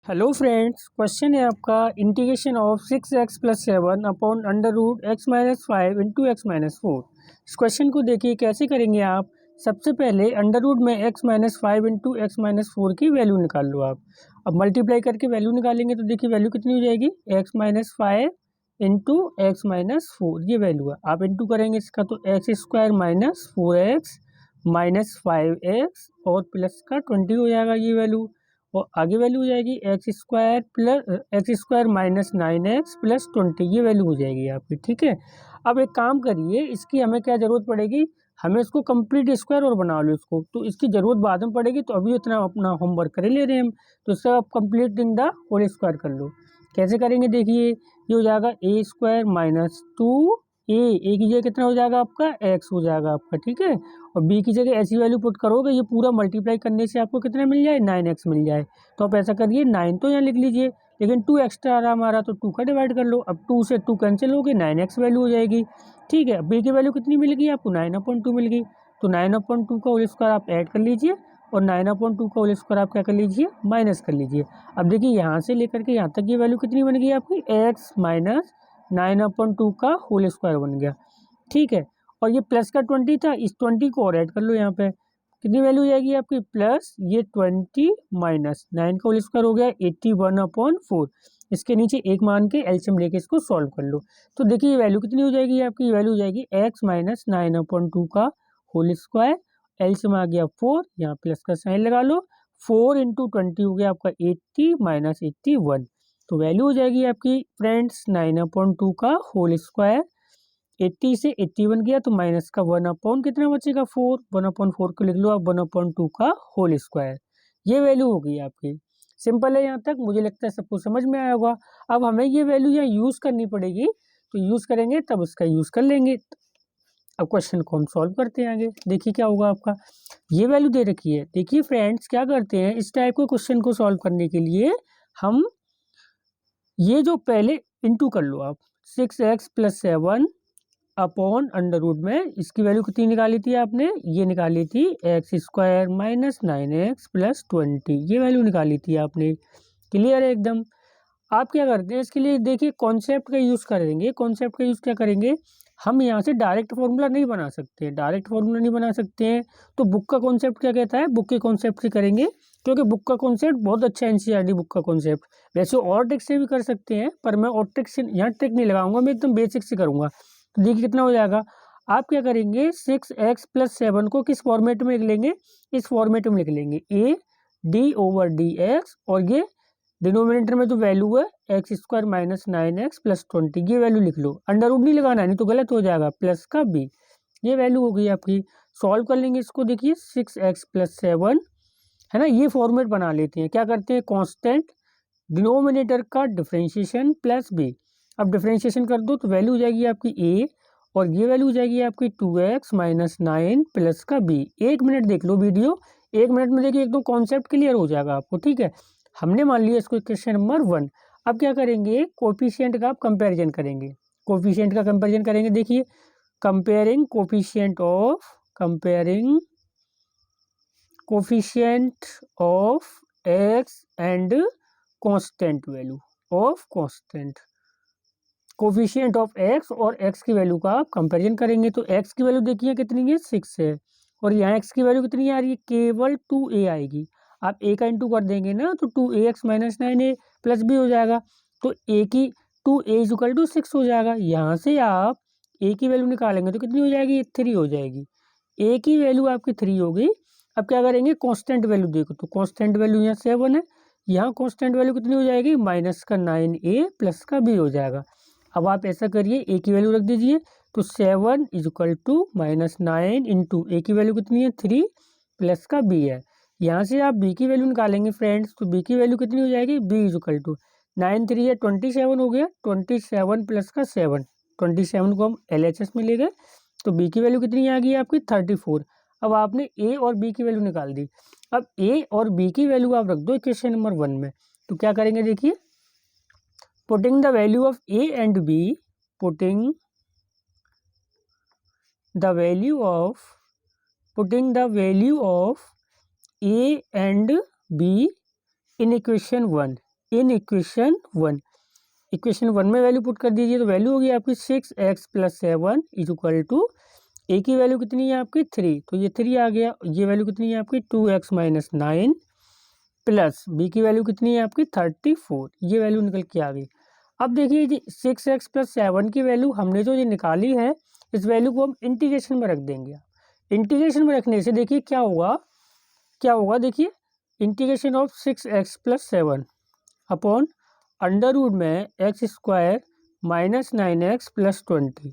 Hello friends, question है आपका integration of 6x+7 upon under root x minus 5 into x minus 4। इस question को देखिए कैसे करेंगे आप। सबसे पहले अंडर रूट में x minus 5 into x minus 4 की वैल्यू निकाल लो आप। अब मल्टीप्लाई करके वैल्यू निकालेंगे तो देखिए वैल्यू कितनी हो जाएगी, x minus 5 into x minus 4 ये वैल्यू है। आप इंटू करेंगे इसका तो x square minus 4x minus 5x और प्लस का 20 हो जाएगा ये वैल्यू। और आगे वैल्यू हो जाएगी x square minus 9x plus 20 ये वैल्यू हो जाएगी आपकी। ठीक है, अब एक काम करिए, इसकी हमें क्या ज़रूरत पड़ेगी, हमें इसको कंप्लीट स्क्वायर और बना लो इसको, तो इसकी ज़रूरत बाद में पड़ेगी। तो अभी इतना अपना होमवर्क कर ले रहे हैं हम, तो इसका आप कंप्लीटिंग द होल स्क्वायर कर लो। कैसे करेंगे देखिए, ये हो जाएगा ए स्क्वायर माइनस 2a की जगह कितना हो जाएगा आपका x हो जाएगा आपका। ठीक है, और b की जगह ऐसी वैल्यू पुट करोगे, ये पूरा मल्टीप्लाई करने से आपको कितना मिल जाए 9x मिल जाए। तो आप ऐसा करिए 9 तो यहाँ लिख लीजिए, लेकिन 2 एक्स्ट्रा आ रहा हमारा तो 2 का डिवाइड कर लो। अब 2 से 2 कैंसिल हो गए, 9x वैल्यू हो जाएगी। ठीक है, b की वैल्यू कितनी मिल गई आपको 9/2 मिल गई। तो 9/2 का होल स्क्वायर आप ऐड कर लीजिए और 9/2 का होल स्क्वायर आप क्या कर लीजिए माइनस कर लीजिए। अब देखिए यहाँ से लेकर के यहाँ तक ये वैल्यू कितनी बन गई आपकी x माइनस 9/2 का होल स्क्वायर बन गया। ठीक है, और ये प्लस का 20 था, इस 20 को और ऐड कर लो यहाँ पे, कितनी वैल्यू हो जाएगी आपकी प्लस ये 20 माइनस 9 का होल स्क्वायर हो गया 81/4। इसके नीचे एक मान के एलसीएम लेके इसको सॉल्व कर लो। तो देखिए ये वैल्यू कितनी हो जाएगी आपकी, ये वैल्यू हो जाएगी x माइनस 9/2 का होल स्क्वायर, एलसीएम आ गया 4, यहाँ प्लस का साइन लगा लो, 4 इंटू 20 हो गया आपका 80 माइनस 81। तो वैल्यू हो जाएगी आपकी फ्रेंड्स 9/2 का होल स्क्वायर, 80 से 81 गया तो माइनस का 1/, कितना बचेगा 4, 1/4 को लिख लो आप 1/2 का होल स्क्वायर। ये वैल्यू हो गई आपकी। सिंपल है यहाँ तक, मुझे लगता है सबको समझ में आया होगा। अब हमें ये वैल्यू यहाँ यूज़ करनी पड़ेगी, तो यूज़ करेंगे तब उसका यूज़ कर लेंगे। अब क्वेश्चन को हम सॉल्व करते हैं आगे, देखिए क्या होगा आपका। ये वैल्यू दे रखी है, देखिए फ्रेंड्स क्या करते हैं इस टाइप के क्वेश्चन को सॉल्व करने के लिए, हम ये जो पहले इंटू कर लो आप 6x+7 अपॉन अंडर रूट में, इसकी वैल्यू कितनी निकाली थी आपने, ये निकाली थी x square minus 9x plus 20, ये वैल्यू निकाली थी आपने। क्लियर है एकदम। आप क्या करते हैं इसके लिए, देखिए कॉन्सेप्ट का यूज़ करेंगे। कॉन्सेप्ट का यूज़ क्या करेंगे, हम यहाँ से डायरेक्ट फार्मूला नहीं बना सकते, डायरेक्ट फार्मूला नहीं बना सकते हैं। तो बुक का कॉन्सेप्ट क्या कहता है, बुक के कॉन्सेप्ट से करेंगे, क्योंकि बुक का कॉन्सेप्ट बहुत अच्छा है, एनसीईआरटी बुक का कॉन्सेप्ट। वैसे और ट्रिक से भी कर सकते हैं, पर मैं और ट्रिक से यहाँ ट्रिक नहीं लगाऊंगा, मैं एकदम बेसिक से करूँगा। तो देखिए कितना हो जाएगा, आप क्या करेंगे 6x+7 को किस फॉर्मेट में लिख लेंगे, इस फॉर्मेट में लिख लेंगे AD/dx, और ये डिनोमिनेटर में जो वैल्यू है x square minus 9x plus 20 ये वैल्यू लिख लो। अंडर रूट नहीं लगाना, नहीं तो गलत हो जाएगा, प्लस का b ये वैल्यू हो गई आपकी। सॉल्व कर लेंगे इसको, देखिए 6x+7 है ना, ये फॉर्मेट बना लेते हैं। क्या करते हैं, कांस्टेंट डिनोमिनेटर का डिफरेंशिएशन प्लस b। अब डिफरेंशिएशन कर दो तो वैल्यू हो जाएगी आपकी a, और ये वैल्यू हो जाएगी आपकी 2x माइनस 9 प्लस का b। 1 मिनट देख लो वीडियो, 1 मिनट में देखिए एकदम कॉन्सेप्ट क्लियर हो जाएगा आपको। ठीक है, हमने मान लिया इसको क्वेश्चन नंबर 1। अब क्या करेंगे, कोफिशिएंट का आप कंपैरिजन करेंगे, कोफिशिएंट का कंपैरिजन करेंगे। देखिए comparing coefficient of x and constant value of constant, coefficient of x और एक्स की वैल्यू का आप कंपेरिजन करेंगे। तो एक्स की वैल्यू देखिए कितनी है 6 है, और यहाँ एक्स की वैल्यू कितनी आ रही है, केवल 2a आएगी। आप a का इंटू कर देंगे ना तो 2ax minus 9a plus b हो जाएगा। तो a की 2a इक्वल टू 6 हो जाएगा। यहाँ से आप a की वैल्यू निकालेंगे तो कितनी हो जाएगी, 3 हो जाएगी। a की वैल्यू आपकी 3 हो गई। अब क्या करेंगे, कांस्टेंट वैल्यू देखो, तो कांस्टेंट वैल्यू यहाँ 7 है, यहाँ कांस्टेंट वैल्यू कितनी हो जाएगी, माइनस का 9a प्लस का b हो जाएगा। अब आप ऐसा करिए, a की वैल्यू रख दीजिए, तो 7 equal to minus 9 into a की वैल्यू कितनी है 3 प्लस का b है। यहाँ से आप b की वैल्यू निकालेंगे फ्रेंड्स, तो b की वैल्यू कितनी हो जाएगी, b इक्वल टू 9 3 है 27 हो गया, 27 प्लस का 7, 27 को हम LHS में ले गए, तो b की वैल्यू कितनी आ गई आपकी 34। अब आपने a और b की वैल्यू निकाल दी। अब a और b की वैल्यू आप रख दो इक्वेशन नंबर 1 में। तो क्या करेंगे देखिए, putting the value of a and b, putting the value of a and b in equation 1, in equation 1। Equation 1 में वैल्यू पुट कर दीजिए तो वैल्यू होगी आपकी 6x + 7 इज इक्वल टू ए की वैल्यू कितनी है आपकी 3, तो ये 3 आ गया। ये वैल्यू कितनी है आपकी 2x - 9 प्लस बी की वैल्यू कितनी है आपकी 34, ये वैल्यू निकल के आ गई। अब देखिए जी 6x + 7 की वैल्यू हमने जो ये निकाली है, इस वैल्यू को हम इंटीग्रेशन में रख देंगे। इंटीग्रेशन में रखने से देखिए क्या होगा देखिए, integration of 6x + 7 upon under root में x² - 9x + 20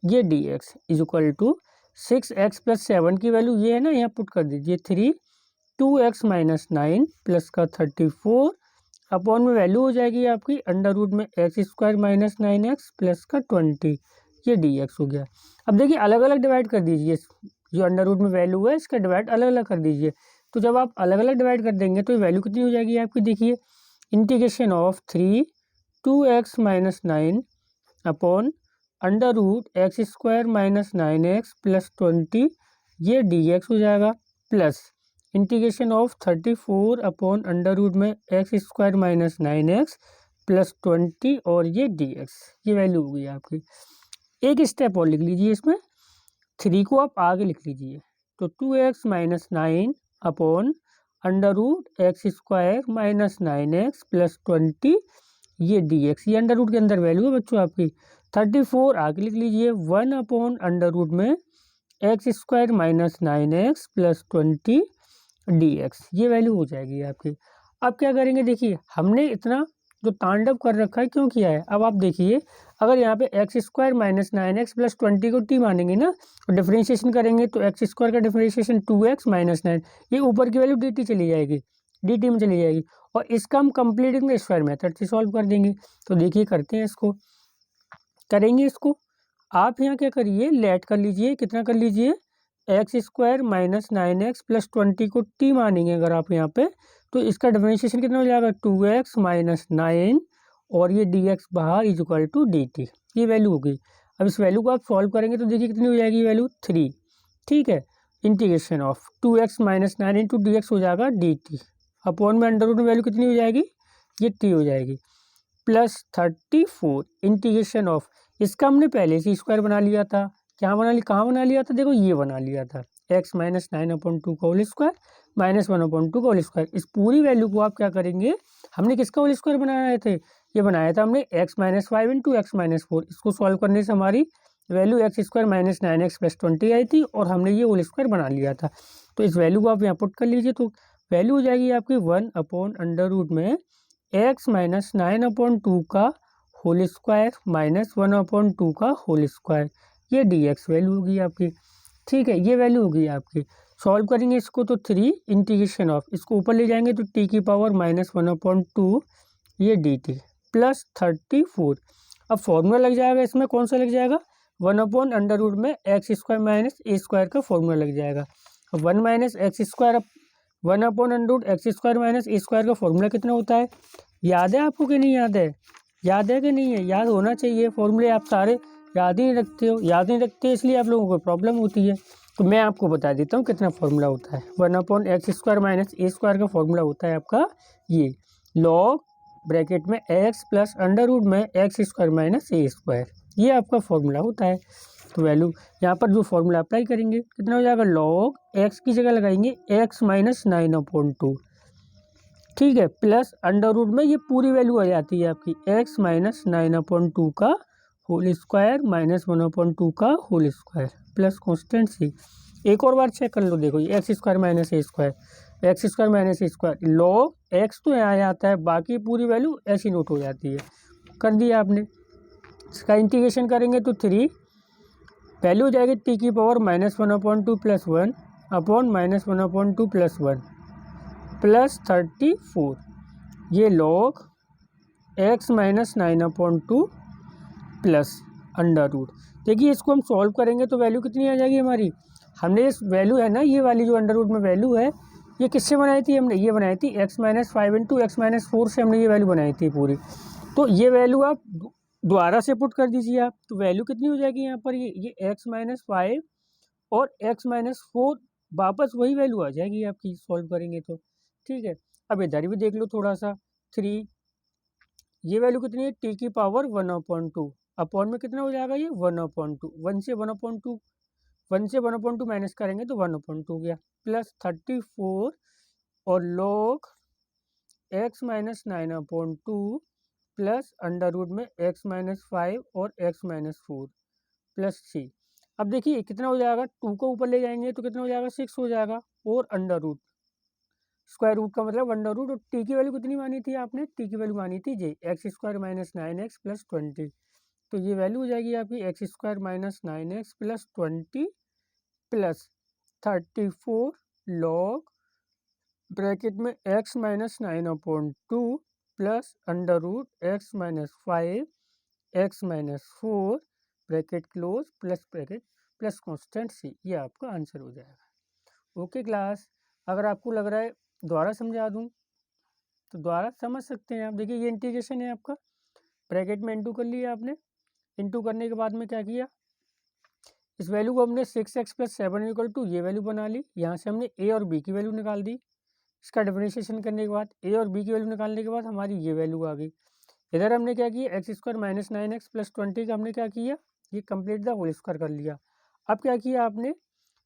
ये dx is equal to 6x + 7 की वैल्यू ये है ना, यहाँ पुट कर दीजिए 3, 2x - 9 प्लस का 34 अपॉन में वैल्यू हो जाएगी आपकी अंडर रूट में x² - 9x प्लस का 20 ये dx हो गया। अब देखिए अलग अलग डिवाइड कर दीजिए, जो अंडर रूट में वैल्यू है इसका डिवाइड अलग अलग कर दीजिए। तो जब आप अलग अलग डिवाइड कर देंगे तो वैल्यू कितनी हो जाएगी आपकी, देखिए integration of 3 2x - 9 upon under root x² - 9x plus 20 ये dx हो जाएगा, plus integration of 34 upon under root में x² - 9x प्लस 20 और ये dx, ये वैल्यू होगी आपकी। एक स्टेप और लिख लीजिए इसमें, 3 को आप आगे लिख लीजिए तो 2x - 9 upon under root x² - 9x plus 20 ये dx, ये अंडर रूट के अंदर वैल्यू है बच्चों आपकी। 34 आगे लिख लीजिए 1 अपॉन अंडर रूट में x² - 9x प्लस 20 dx, ये वैल्यू हो जाएगी आपकी। अब क्या करेंगे, देखिए हमने इतना जो तांडव कर रखा है क्यों किया है, अब आप देखिए अगर यहाँ पे x² - 9x प्लस 20 को t मानेंगे ना, तो डिफ्रेंशिएशन करेंगे तो x² का डिफ्रेंशिएशन 2x - 9, ये ऊपर की वैल्यू dt चली जाएगी, dt में चली जाएगी, और इसका हम कंप्लीटिंग स्क्वायर मेथड से सॉल्व कर देंगे। तो देखिए करते हैं इसको, करेंगे इसको। आप यहाँ क्या करिए, लेट कर लीजिए, कितना कर लीजिए x² - 9x प्लस 20 को t मानेंगे अगर आप यहाँ पे, तो इसका डिफरेंशिएशन कितना हो जाएगा 2x - 9 और ये dx बाहर इज इक्वल टू dt, ये वैल्यू होगी। अब इस वैल्यू को आप सॉल्व करेंगे तो देखिए कितनी हो जाएगी वैल्यू 3, ठीक है। Integration of 2x - 9 into dx हो जाएगा dt अपॉन में अंडर रूट में वैल्यू कितनी हो जाएगी, ये t हो जाएगी, प्लस 34 इंटीग्रेशन ऑफ, इसका हमने पहले से स्क्वायर बना लिया था, क्या बना लिया, कहाँ बना लिया था, देखो ये बना लिया था x - 9/2 का होल स्क्वायर -1/2 का होल स्क्वायर। इस पूरी वैल्यू को आप क्या करेंगे, हमने किसका होल स्क्वायर बनाए थे, ये बनाया था हमने x - 5 इंटू x - 4, इसको सॉल्व करने से हमारी वैल्यू x² - 9x प्लस 20 आई थी और हमने ये होल स्क्वायर बना लिया था। तो इस वैल्यू को आप यहाँ पुट कर लीजिए तो वैल्यू हो जाएगी आपकी 1 अपॉन अंडर रूट में x - 9/2 का होल स्क्वायर -1/2 का होल स्क्वायर, ये dx वैल्यू होगी आपकी, ठीक है, ये वैल्यू होगी आपकी। सॉल्व करेंगे इसको तो 3 इंटीग्रेशन ऑफ, इसको ऊपर ले जाएंगे तो t की पावर -1/2 ये dt प्लस 34। अब फॉर्मूला लग जाएगा इसमें, कौन सा लग जाएगा, 1 अपॉन अंडर रूट में x² - a² का फॉर्मूला लग जाएगा। 1 - x², 1 upon under root x² - a² का फॉर्मूला कितना होता है, याद है आपको कि नहीं याद है, याद है कि नहीं है, याद होना चाहिए। फॉर्मूले आप सारे याद ही नहीं रखते हो, याद नहीं रखते इसलिए आप लोगों को प्रॉब्लम होती है। तो मैं आपको बता देता हूँ कितना फॉर्मूला होता है। 1 अपॉन x² - a² का फॉर्मूला होता है आपका ये, लॉग ब्रैकेट में x प्लस अंडर रूट में x² - a², ये आपका फॉर्मूला होता है। तो वैल्यू यहाँ पर जो फॉर्मूला अप्लाई करेंगे कितना हो जाएगा, लॉग x की जगह लगाएंगे x - 9/2, ठीक है, प्लस अंडर रूट में ये पूरी वैल्यू आ जाती है आपकी x - 9/2 का होल स्क्वायर -1/2 का होल स्क्वायर प्लस कॉन्स्टेंट सी। एक और बार चेक कर लो, देखो ये x² - a², लॉग x तो यहाँ आता है, बाकी पूरी वैल्यू ऐसी नोट हो जाती है। कर दिया आपने, इसका इंटीग्रेशन करेंगे तो 3 वैल्यू हो जाएगी t की पावर -1/2 प्लस 1 अपॉन -1/2 प्लस 1 प्लस 34, ये log x - 9/2 plus under root. देखिए इसको हम सॉल्व करेंगे तो वैल्यू कितनी आ जाएगी हमारी, हमने इस वैल्यू है ना, ये वाली जो अंडर रूट में वैल्यू है, ये किससे बनाई थी हमने, ये बनाई थी x - 5 इंटू x - 4 से हमने ये वैल्यू बनाई थी पूरी। तो ये वैल्यू आप दोबारा से पुट कर दीजिए आप, तो वैल्यू कितनी हो जाएगी यहाँ पर, ये x - 5 और x - 4 वापस वही वैल्यू आ जाएगी आपकी, सॉल्व करेंगे तो, ठीक है। अब इधर भी देख लो थोड़ा सा, 3 ये वैल्यू कितनी है, टी की पावर 1/2, अपॉन में कितना हो जाएगा ये 1/2, 1 से 1/2, 1 से 1/2 माइनस करेंगे तो 1/2 हो गया, प्लस 34 और log x minus 9/2 plus under root में x माइनस 5 और x माइनस 4 प्लस 3। अब देखिए कितना हो जाएगा, 2 को ऊपर ले जाएंगे तो कितना हो जाएगा, 6 हो जाएगा, और अंडर रूट, स्क्वायर रूट का मतलब अंडर रूट, और टी की वैल्यू कितनी मानी थी आपने, टी की वैल्यू मानी थी जे x square minus 9x plus 20, तो ये वैल्यू हो जाएगी आपकी x square minus 9x plus 20 plus 34 log bracket में x minus 9/2 plus under root x minus 5 x minus 4 bracket close plus bracket plus constant c, ये आपका आंसर हो जाएगा। ओके क्लास, अगर आपको लग रहा है दोबारा समझा दूं तो दोबारा समझ सकते हैं आप। देखिए ये इंटीग्रेशन है आपका, ब्रैकेट में इंटू कर लिया आपने, इंटू करने के बाद में क्या किया, इस वैल्यू को हमने 6x प्लस 7 इक्वल टू ये वैल्यू बना ली, यहाँ से हमने a और b की वैल्यू निकाल दी। इसका डिफरेंशिएशन करने के बाद a और b की वैल्यू निकालने के बाद हमारी ये वैल्यू आ गई। इधर हमने क्या किया, x square minus 9x plus 20 का हमने क्या किया, ये कंप्लीट द होल स्क्वायर कर लिया। अब क्या किया आपने,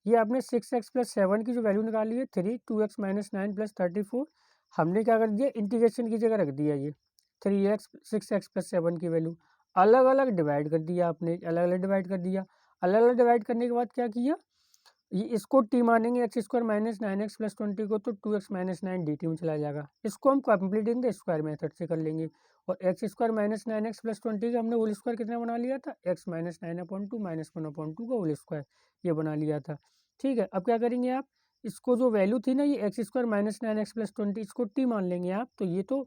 ये आपने 6x प्लस 7 की जो वैल्यू निकाली है 3 2x माइनस 9 प्लस 34, हमने क्या कर दिया, इंटीग्रेशन की जगह रख दिया, ये 3x 6x प्लस 7 की वैल्यू अलग अलग डिवाइड कर दिया आपने, अलग अलग डिवाइड कर दिया। अलग अलग डिवाइड करने के बाद क्या किया, ये इसको टी मानेंगे x square minus 9x plus 20 को, तो 2x माइनस 9 dt में चला जाएगा। इसको हम complete in the square method से कर लेंगे, और x square minus 9x plus 20 का हमने होल स्क्वायर कितना बना लिया था, x माइनस 9/2 माइनस 1/2 का होल स्क्वायर, ये बना लिया था। ठीक है, अब क्या करेंगे आप, इसको जो वैल्यू थी ना ये x square minus 9x plus 20, इसको टी मान लेंगे आप, तो ये तो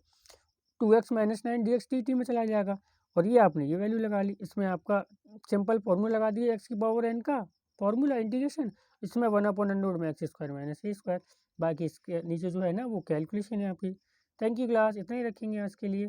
2x माइनस 9 dx dt में चला जाएगा, और ये आपने ये वैल्यू लगा ली। इसमें आपका सिंपल फॉर्मूला लगा दिया एक्स की पावर एन का फॉर्मूला इंटीग्रेशन, इसमें 1/√में एक्स स्क्वायर माइनस ए स्क्वायर, बाकी इसके नीचे जो है ना वो कैलकुलेशन है आपकी। थैंक यू क्लास, इतना ही रखेंगे आज के लिए।